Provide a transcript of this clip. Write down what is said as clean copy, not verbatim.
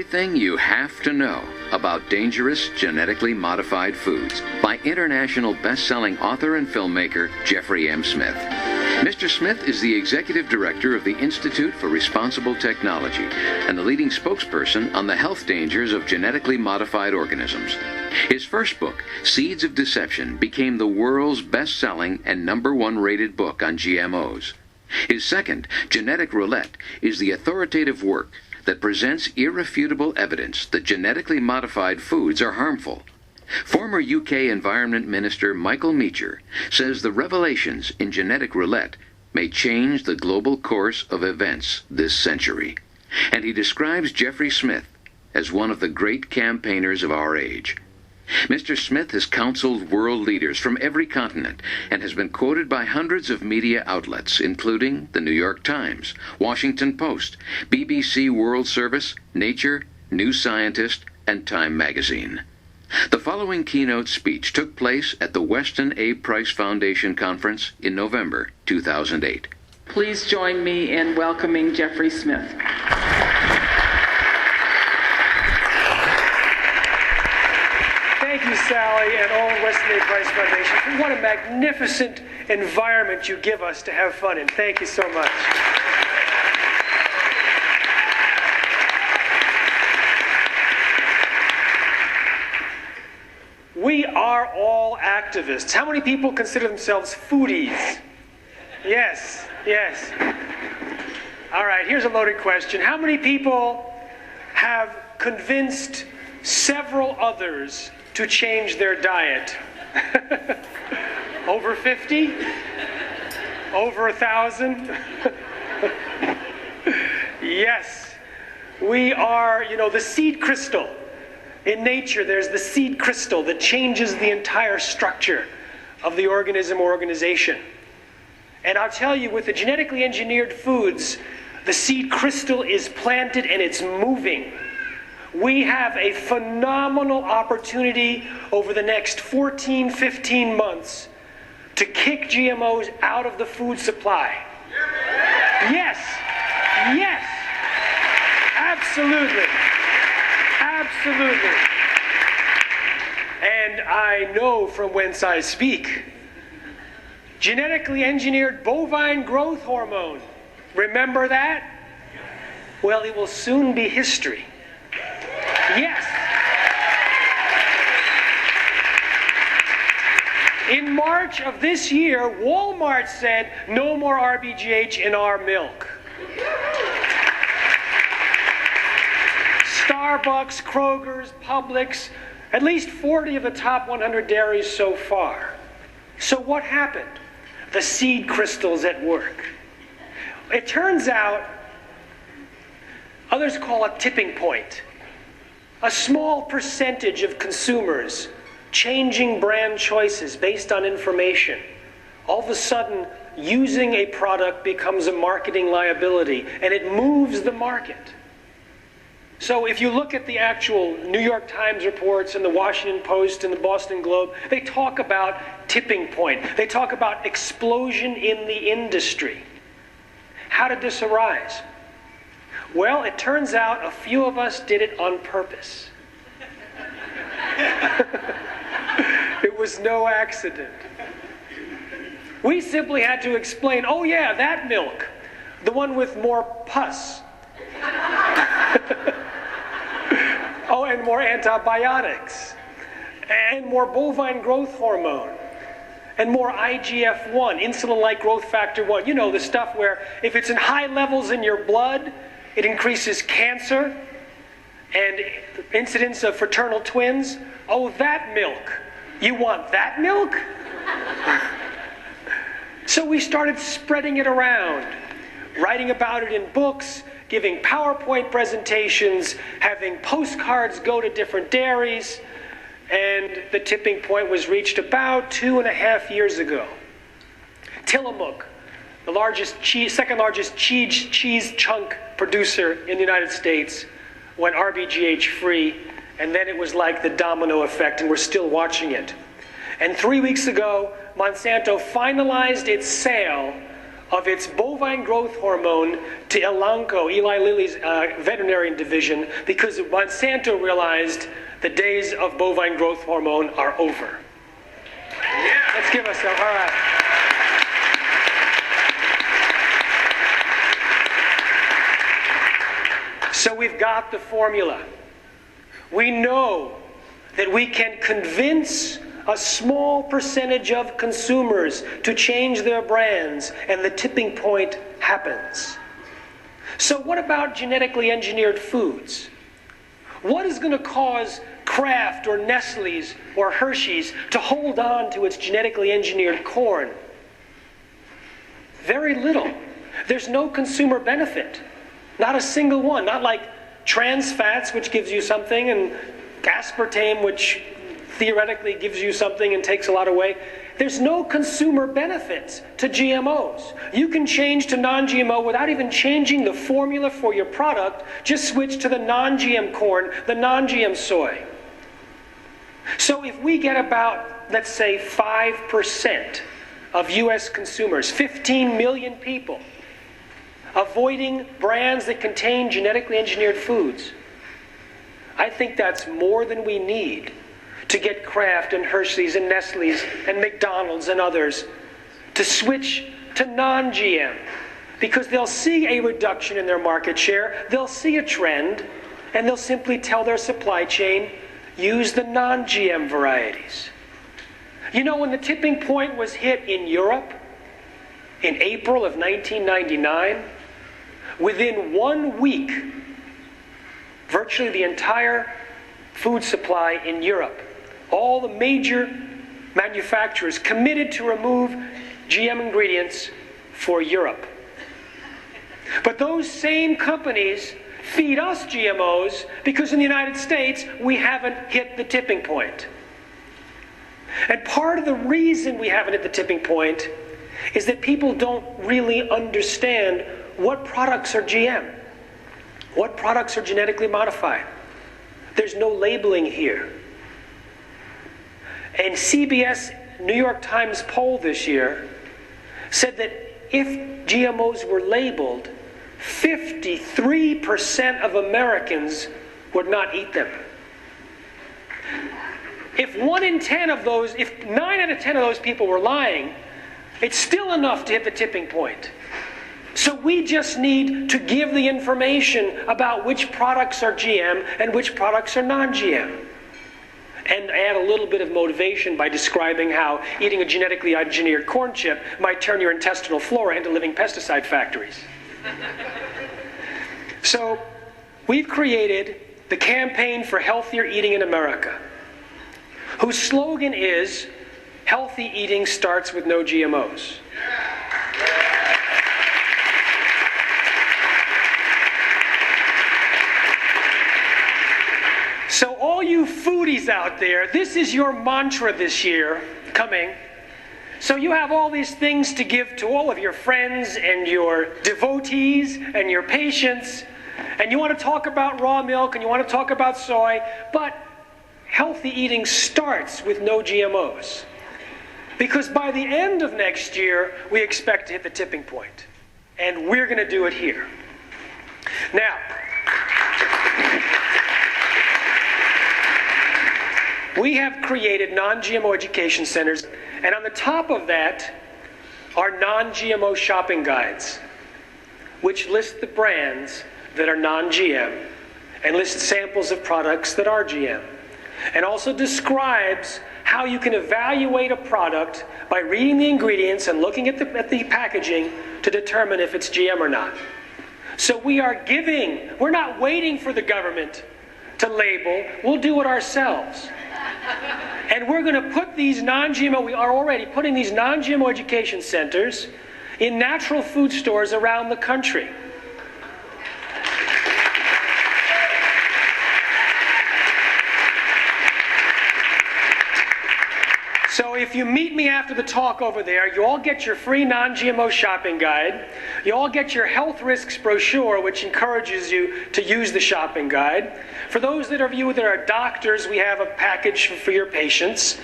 Everything you have to know about dangerous genetically modified foods by international best-selling author and filmmaker Jeffrey M. Smith. Mr. Smith is the executive director of the Institute for Responsible Technology and the leading spokesperson on the health dangers of genetically modified organisms. His first book, Seeds of Deception, became the world's best-selling and #1 rated book on GMOs. His second, Genetic Roulette, is the authoritative work that presents irrefutable evidence that genetically modified foods are harmful. Former UK Environment Minister Michael Meacher says the revelations in Genetic Roulette may change the global course of events this century. And he describes Jeffrey Smith as one of the great campaigners of our age. Mr. Smith has counseled world leaders from every continent and has been quoted by hundreds of media outlets, including the New York Times, Washington Post, BBC World Service, Nature, New Scientist, and Time magazine. The following keynote speech took place at the Weston A. Price Foundation Conference in November 2008. Please join me in welcoming Jeffrey Smith. Thank you, Sally, and all Weston A. Price Foundation. What a magnificent environment you give us to have fun in. Thank you so much. We are all activists. How many people consider themselves foodies? Yes, yes. All right, here's a loaded question. How many people have convinced several others to change their diet? Over 50? Over 1,000? Yes. We are, the seed crystal. In nature, there's the seed crystal that changes the entire structure of the organism or organization. And I'll tell you, with the genetically engineered foods, the seed crystal is planted and it's moving. We have a phenomenal opportunity over the next 14, 15 months to kick GMOs out of the food supply. Yes, yes, absolutely, absolutely. And I know from whence I speak. Genetically engineered bovine growth hormone. Remember that? Well, it will soon be history. Yes. In March of this year, Walmart said, no more RBGH in our milk. Starbucks, Kroger's, Publix, at least 40 of the top 100 dairies so far. So what happened? The seed crystal's at work. It turns out, others call it tipping point. A small percentage of consumers changing brand choices based on information. All of a sudden, using a product becomes a marketing liability, and it moves the market. So if you look at the actual New York Times reports and the Washington Post and the Boston Globe, they talk about tipping point. They talk about explosion in the industry. How did this arise? Well, it turns out a few of us did it on purpose. It was no accident. We simply had to explain, oh yeah, that milk, the one with more pus. Oh, and more antibiotics, and more bovine growth hormone, and more IGF-1, insulin-like growth factor 1. You know, the stuff where if it's in high levels in your blood, it increases cancer and incidence of fraternal twins. Oh, that milk. You want that milk? So we started spreading it around, writing about it in books, giving PowerPoint presentations, having postcards go to different dairies, and the tipping point was reached about 2.5 years ago. Tillamook, the second largest cheese chunk producer in the United States, went RBGH free, and then it was like the domino effect, and we're still watching it. And 3 weeks ago, Monsanto finalized its sale of its bovine growth hormone to Elanco, Eli Lilly's veterinary division, because Monsanto realized the days of bovine growth hormone are over. Yeah. Let's give us a, all right. So we've got the formula. We know that we can convince a small percentage of consumers to change their brands, and the tipping point happens. So what about genetically engineered foods? What is going to cause Kraft or Nestle's or Hershey's to hold on to its genetically engineered corn? Very little. There's no consumer benefit. Not a single one. Not like trans fats, which gives you something, and aspartame, which theoretically gives you something and takes a lot away. There's no consumer benefits to GMOs. You can change to non-GMO without even changing the formula for your product. Just switch to the non-GM corn, the non-GM soy. So if we get about, let's say, 5% of US consumers, 15 million people, avoiding brands that contain genetically engineered foods, I think that's more than we need to get Kraft and Hershey's and Nestle's and McDonald's and others to switch to non-GM, because they'll see a reduction in their market share, they'll see a trend, and they'll simply tell their supply chain, use the non-GM varieties. You know, when the tipping point was hit in Europe in April of 1999, within 1 week, virtually the entire food supply in Europe, all the major manufacturers committed to remove GM ingredients for Europe. But those same companies feed us GMOs because in the United States we haven't hit the tipping point. And part of the reason we haven't hit the tipping point is that people don't really understand what products are GM, what products are genetically modified. There's no labeling here. And CBS New York Times poll this year said that if GMOs were labeled, 53% of Americans would not eat them. If 1 in 10 of those, if 9 out of 10 of those people were lying, it's still enough to hit the tipping point. So we just need to give the information about which products are GM and which products are non-GM. And add a little bit of motivation by describing how eating a genetically engineered corn chip might turn your intestinal flora into living pesticide factories. So we've created the Campaign for Healthier Eating in America, whose slogan is, healthy eating starts with no GMOs. So all you foodies out there, this is your mantra this year coming. So you have all these things to give to all of your friends and your devotees and your patients, and you want to talk about raw milk and you want to talk about soy, but healthy eating starts with no GMOs. Because by the end of next year, we expect to hit the tipping point. And we're going to do it here. Now, we have created non-GMO education centers, and on the top of that are non-GMO shopping guides, which list the brands that are non-GM and list samples of products that are GM, and also describes how you can evaluate a product by reading the ingredients and looking at the packaging to determine if it's GM or not. So we're not waiting for the government to label, we'll do it ourselves. And we're going to put these non-GMO, we are already putting these non-GMO education centers in natural food stores around the country. So if you meet me after the talk over there, you all get your free non-GMO shopping guide. You all get your health risks brochure, which encourages you to use the shopping guide. For those of you that are doctors, we have a package for your patients.